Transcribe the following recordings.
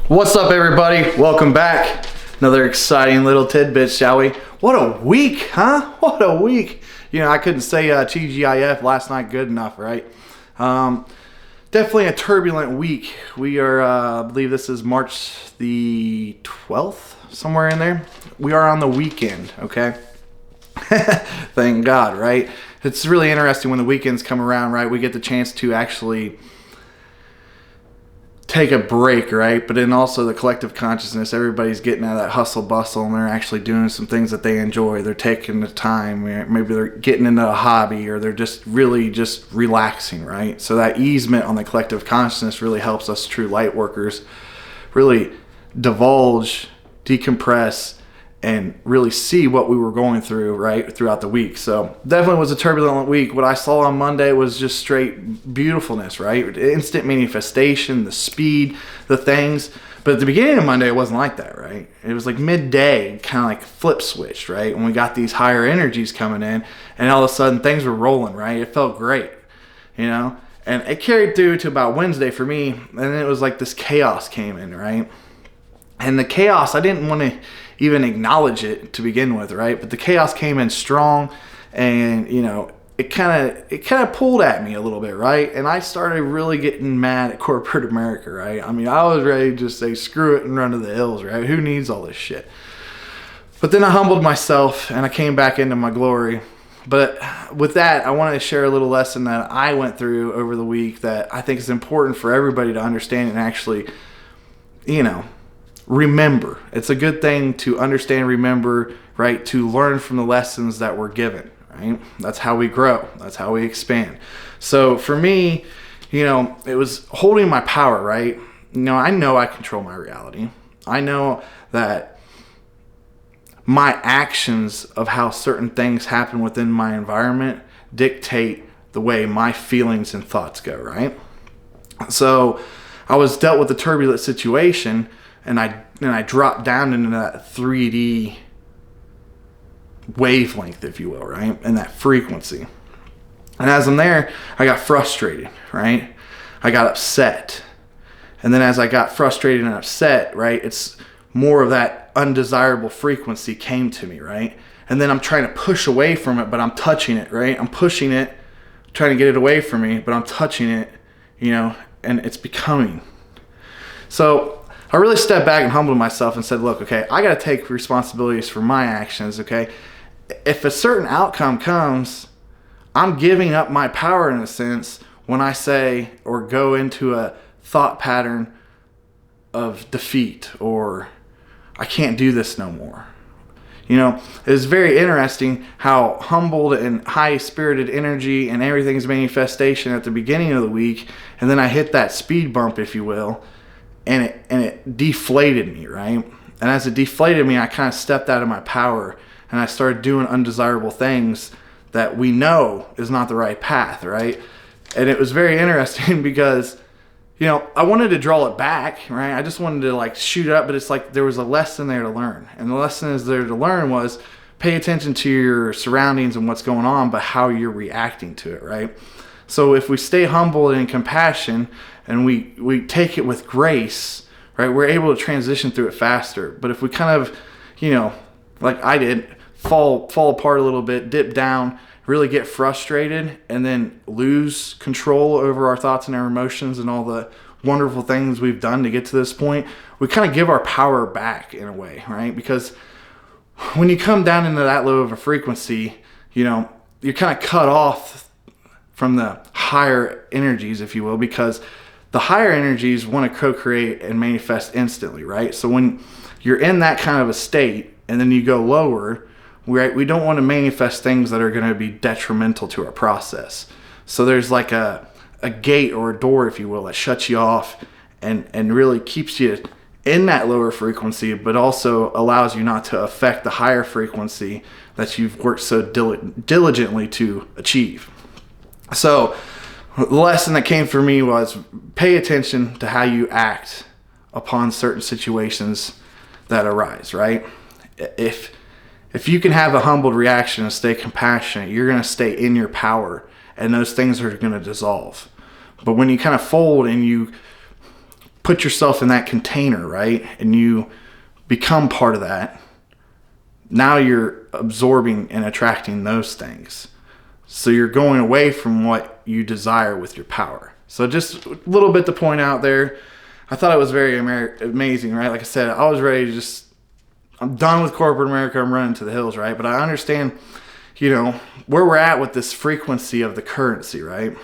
What's up, everybody? Welcome back. Another exciting little tidbit, shall we? What a week, huh? What a week. You know, I couldn't say TGIF last night good enough, right? Definitely a turbulent week. We are, I believe this is March the 12th, somewhere in there. We are on the weekend, okay? Thank God, right? It's really interesting when the weekends come around, right? We get the chance to actually take a break, right? But then also the collective consciousness, everybody's getting out of that hustle bustle and they're actually doing some things that they enjoy. They're taking the time, maybe they're getting into a hobby, or they're just really just relaxing, right? So that easement on the collective consciousness really helps us true light workers really divulge, decompress, and really see what we were going through, right, throughout the week. So definitely was a turbulent week. What I saw on Monday was just straight beautifulness, right? Instant manifestation, the speed, the things. But at the beginning of Monday, it wasn't like that, right? It was like midday, kind of like flip switched, right? When we got these higher energies coming in, and all of a sudden things were rolling, right? It felt great, you know? And it carried through to about Wednesday for me, and then it was like this chaos came in, right? And the chaos, I didn't want to even acknowledge it to begin with, right? But the chaos came in strong, and you know, it kind of pulled at me a little bit, right? And I started really getting mad at corporate America, right? I mean, I was ready to just say screw it and run to the hills, right? Who needs all this shit? But then I humbled myself and I came back into my glory. But with that, I wanted to share a little lesson that I went through over the week that I think is important for everybody to understand and actually, you know, remember. It's a good thing to understand, remember, right? To learn from the lessons that we're given, right? That's how we grow. That's how we expand. So for me, you know, it was holding my power, right? You know I control my reality. I know that my actions of how certain things happen within my environment dictate the way my feelings and thoughts go, right? So I was dealt with a turbulent situation, and I dropped down into that 3D wavelength, if you will, right? And that frequency. And as I'm there, I got frustrated, right? I got upset. And then as I got frustrated and upset, right, it's more of that undesirable frequency came to me, right? And then I'm trying to push away from it, but I'm touching it, right? I'm pushing it, trying to get it away from me, but I'm touching it, you know, and it's becoming. So I really stepped back and humbled myself and said, look, okay, I got to take responsibilities for my actions, okay? If a certain outcome comes, I'm giving up my power in a sense when I say or go into a thought pattern of defeat or I can't do this no more. You know, it's very interesting how humbled and high-spirited energy and everything's manifestation at the beginning of the week, and then I hit that speed bump, if you will, and it deflated me, right? And as it deflated me, I kind of stepped out of my power and I started doing undesirable things that we know is not the right path, right? And it was very interesting because, you know, I wanted to draw it back, right? I just wanted to like shoot up, but it's like there was a lesson there to learn. And the lesson is there to learn was pay attention to your surroundings and what's going on, but how you're reacting to it, right? So if we stay humble and in compassion and we take it with grace, right, we're able to transition through it faster. But if we kind of, you know, like I did, fall apart a little bit, dip down, really get frustrated, and then lose control over our thoughts and our emotions and all the wonderful things we've done to get to this point, we kind of give our power back in a way, right? Because when you come down into that low of a frequency, you know, you're kind of cut off from the higher energies, if you will, because the higher energies want to co-create and manifest instantly, right? So when you're in that kind of a state and then you go lower, we don't want to manifest things that are going to be detrimental to our process. So there's like a gate or a door, if you will, that shuts you off and really keeps you in that lower frequency, but also allows you not to affect the higher frequency that you've worked so diligently to achieve. So the lesson that came for me was pay attention to how you act upon certain situations that arise, right? If you can have a humbled reaction and stay compassionate, you're going to stay in your power and those things are going to dissolve. But when you kind of fold and you put yourself in that container, right? And you become part of that. Now you're absorbing and attracting those things. So you're going away from what you desire with your power. So just a little bit to point out there. I thought it was very amazing, right? Like I said, I was ready to I'm done with corporate America. I'm running to the hills, right? But I understand, where we're at with this frequency of the currency, right?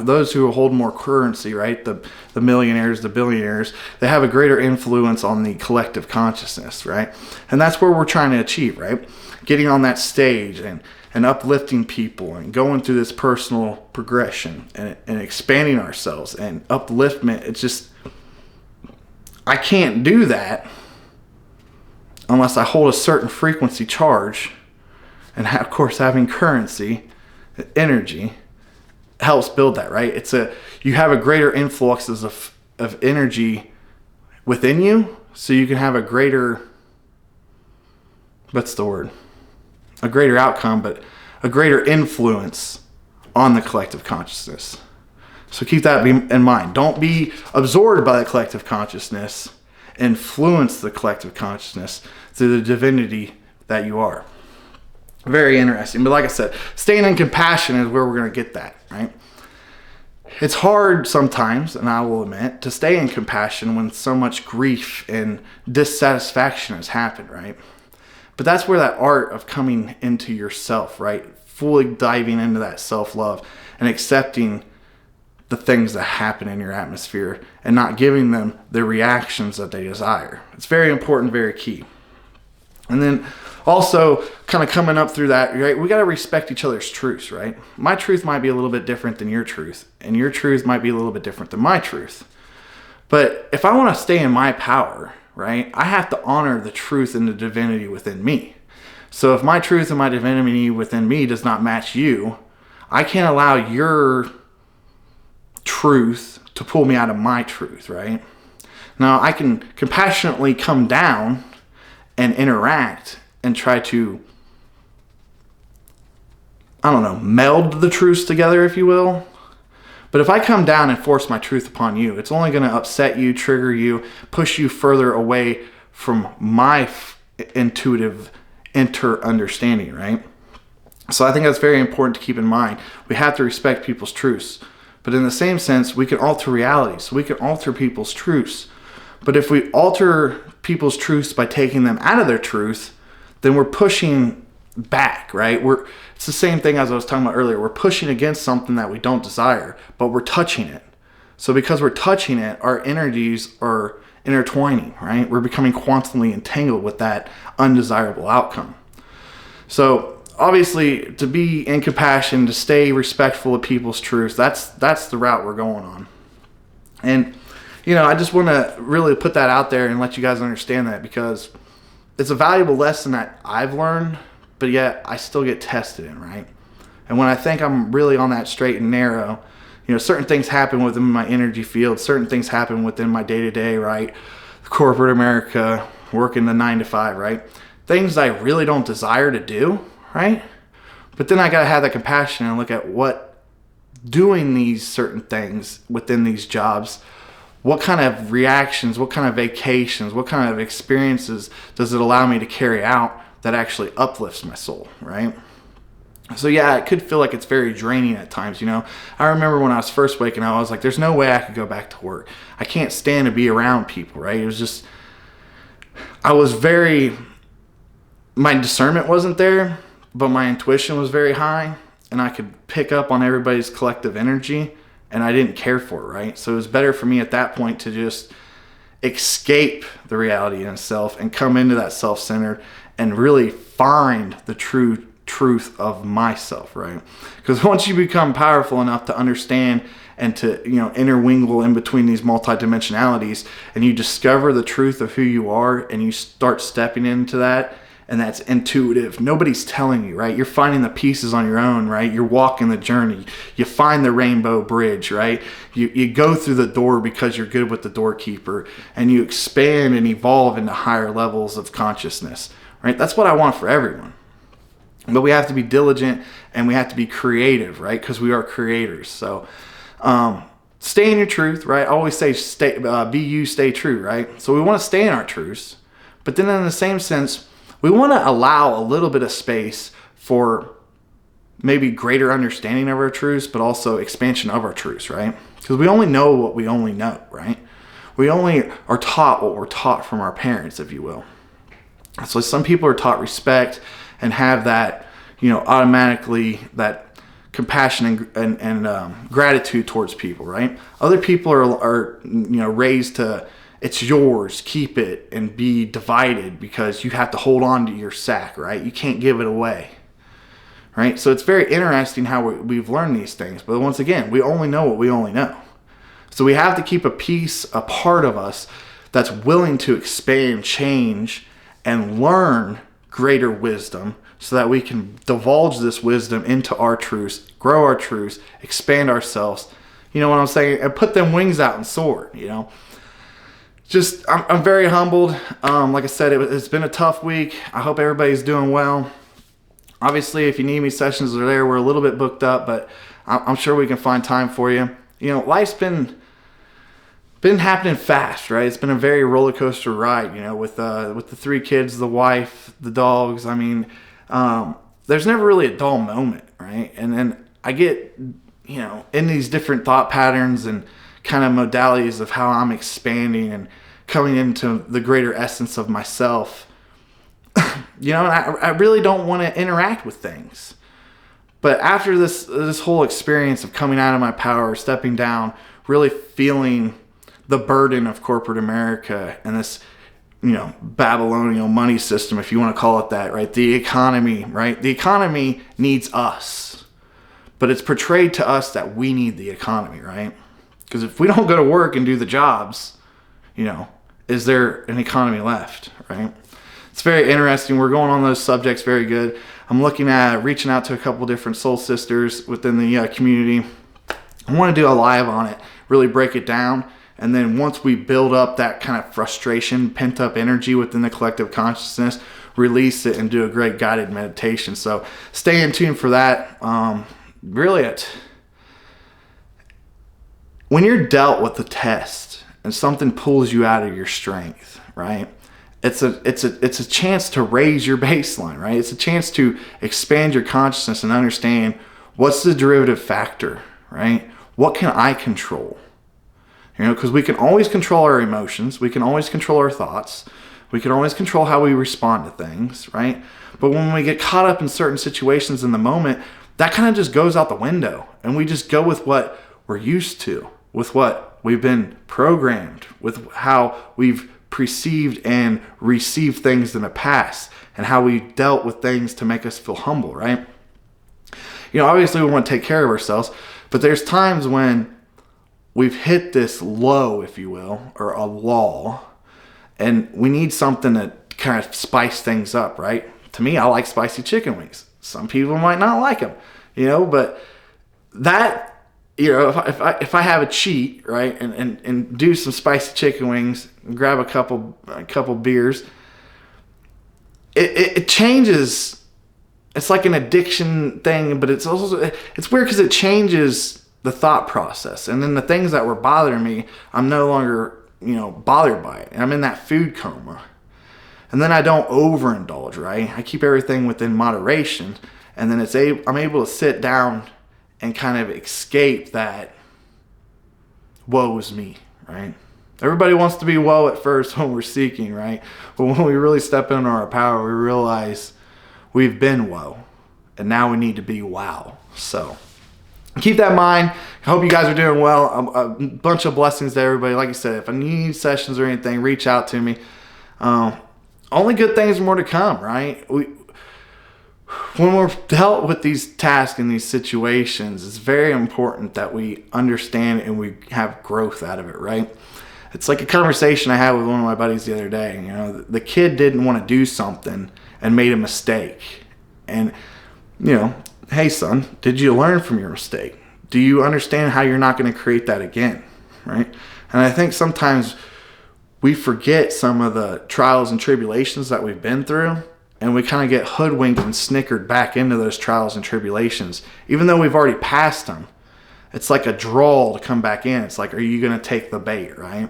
Those who hold more currency, right? The millionaires, the billionaires, they have a greater influence on the collective consciousness, right? And that's where we're trying to achieve, right? Getting on that stage and uplifting people and going through this personal progression and expanding ourselves and upliftment. It's just, I can't do that unless I hold a certain frequency charge. And of course, having currency, energy, helps build that, right? You have a greater influxes of energy within you, so you can have a greater, a greater outcome, but a greater influence on the collective consciousness. So keep that in mind. Don't be absorbed by the collective consciousness. Influence the collective consciousness through the divinity that you are. Very interesting. But like I said, staying in compassion is where we're going to get that, right? It's hard sometimes, and I will admit, to stay in compassion when so much grief and dissatisfaction has happened, right? But that's where that art of coming into yourself, right? Fully diving into that self-love and accepting the things that happen in your atmosphere and not giving them the reactions that they desire. It's very important, very key. And then also kind of coming up through that, right? We got to respect each other's truths, right? My truth might be a little bit different than your truth, and your truth might be a little bit different than my truth. But if I want to stay in my power, right, I have to honor the truth and the divinity within me. So if my truth and my divinity within me does not match you, I can't allow your truth to pull me out of my truth, right? Now, I can compassionately come down and interact and try to, meld the truths together, if you will. But if I come down and force my truth upon you, it's only going to upset you, trigger you, push you further away from my intuitive understanding, right? So I think that's very important to keep in mind. We have to respect people's truths. But in the same sense, we can alter reality. So we can alter people's truths. But if we alter people's truths by taking them out of their truth, then we're pushing back, right? It's the same thing as I was talking about earlier. We're pushing against something that we don't desire, but we're touching it. So because we're touching it, our energies are intertwining, right? We're becoming quantumly entangled with that undesirable outcome. So obviously, to be in compassion, to stay respectful of people's truths, that's the route we're going on. And I just want to really put that out there and let you guys understand that, because it's a valuable lesson that I've learned, but yet I still get tested in, right? And when I think I'm really on that straight and narrow, certain things happen within my energy field, certain things happen within my day-to-day, right? Corporate America, working the 9 to 5, right? Things I really don't desire to do, right? But then I got to have that compassion and look at what doing these certain things within these jobs, what kind of reactions, what kind of vacations, what kind of experiences does it allow me to carry out that actually uplifts my soul, right? So yeah, it could feel like it's very draining at times, I remember when I was first waking up, I was like, there's no way I could go back to work. I can't stand to be around people, right? It was just, my discernment wasn't there, but my intuition was very high, and I could pick up on everybody's collective energy, and I didn't care for it, right? So it was better for me at that point to just escape the reality in itself and come into that self-centered and really find the true truth of myself, right? Because once you become powerful enough to understand and to, intermingle in between these multidimensionalities, and you discover the truth of who you are, and you start stepping into that, and that's intuitive. Nobody's telling you, right? You're finding the pieces on your own, right? You're walking the journey. You find the rainbow bridge, right? You go through the door because you're good with the doorkeeper, and you expand and evolve into higher levels of consciousness, right? That's what I want for everyone. But we have to be diligent, and we have to be creative, right? Because we are creators. So stay in your truth, right? I always say be you, stay true, right? So we want to stay in our truths, but then in the same sense, we want to allow a little bit of space for maybe greater understanding of our truths, but also expansion of our truths, right? Because we only know what we only know, right? We only are taught what we're taught from our parents, if you will. So some people are taught respect and have that, automatically that compassion and gratitude towards people, right? Other people are raised to, it's yours, keep it, and be divided because you have to hold on to your sack, right? You can't give it away, right? So it's very interesting how we've learned these things. But once again, we only know what we only know. So we have to keep a part of us that's willing to expand, change, and learn greater wisdom so that we can divulge this wisdom into our truths, grow our truths, expand ourselves. You know what I'm saying? And put them wings out and soar, Just, I'm very humbled. Like I said, it's been a tough week. I hope everybody's doing well. Obviously, if you need me, sessions are there. We're a little bit booked up, but I'm sure we can find time for you. Life's been happening fast, right? It's been a very roller coaster ride, with the 3 kids, the wife, the dogs. I mean, there's never really a dull moment, right? And then I get, in these different thought patterns and kind of modalities of how I'm expanding and coming into the greater essence of myself. And I really don't want to interact with things. But after this whole experience of coming out of my power, stepping down, really feeling the burden of corporate America and this, Babylonian money system, if you want to call it that, right? The economy, right? The economy needs us, but it's portrayed to us that we need the economy, right? Because if we don't go to work and do the jobs, is there an economy left, right? It's very interesting. We're going on those subjects very good. I'm looking at reaching out to a couple different soul sisters within the community. I want to do a live on it, really break it down. And then once we build up that kind of frustration, pent up energy within the collective consciousness, release it and do a great guided meditation. So stay in tune for that. When you're dealt with the test and something pulls you out of your strength, right? It's a chance to raise your baseline, right? It's a chance to expand your consciousness and understand what's the derivative factor, right? What can I control? Because we can always control our emotions. We can always control our thoughts. We can always control how we respond to things, right? But when we get caught up in certain situations in the moment, that kind of just goes out the window. And we just go with what we're used to, with what we've been programmed, with how we've perceived and received things in the past, and how we dealt with things to make us feel humble, right? Obviously we want to take care of ourselves, but there's times when we've hit this low, if you will, or a lull, and we need something to kind of spice things up, right? To me, I like spicy chicken wings. Some people might not like them, but that, if I have a cheat, right, and do some spicy chicken wings, and grab a couple beers, it changes. It's like an addiction thing, but it's weird because it changes the thought process. And then the things that were bothering me, I'm no longer, bothered by it. I'm in that food coma. And then I don't overindulge, right? I keep everything within moderation. And then I'm able to sit down and kind of escape that woe is me, right? Everybody wants to be woe at first when we're seeking, right? But when we really step into our power, we realize we've been woe. And now we need to be wow. So keep that in mind. I hope you guys are doing well. A bunch of blessings to everybody. Like I said, if I need sessions or anything, reach out to me. Only good things, more to come, right? When we're dealt with these tasks and these situations, it's very important that we understand and we have growth out of it, right? It's like a conversation I had with one of my buddies the other day. The kid didn't want to do something and made a mistake. And, hey son, did you learn from your mistake? Do you understand how you're not going to create that again, right? And I think sometimes we forget some of the trials and tribulations that we've been through, and we kind of get hoodwinked and snickered back into those trials and tribulations, even though we've already passed them. it's like a draw to come back in. It's like, are you going to take the bait, right?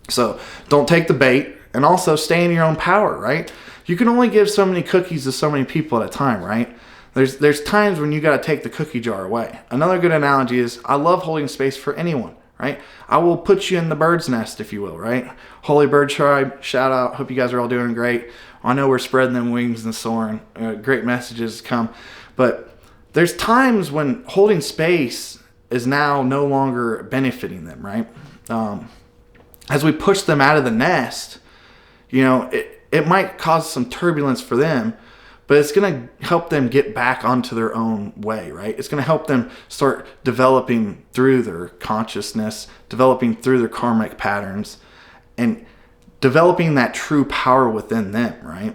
So don't take the bait, and also stay in your own power, right? You can only give so many cookies to so many people at a time, right? There's times when you got to take the cookie jar away. Another good analogy is I love holding space for anyone, right? I will put you in the bird's nest, if you will, right? Holy Bird Tribe, shout out. Hope you guys are all doing great. I know we're spreading them wings and soaring. Great messages come. But there's times when holding space is now no longer benefiting them, right? As we push them out of the nest, it might cause some turbulence for them, but it's going to help them get back onto their own way, right? It's going to help them start developing through their consciousness, developing through their karmic patterns, and developing that true power within them, right?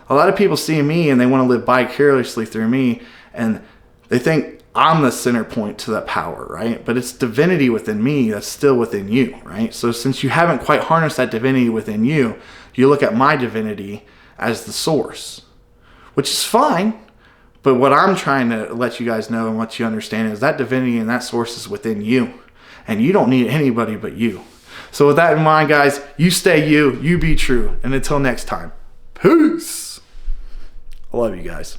A lot of people see me and they want to live vicariously through me, and they think I'm the center point to that power, right? But it's divinity within me that's still within you, right? So since you haven't quite harnessed that divinity within you, you look at my divinity as the source, which is fine. But what I'm trying to let you guys know and let you understand is that divinity and that source is within you, and you don't need anybody but you. So with that in mind, guys, you stay you be true. And until next time, peace. I love you guys.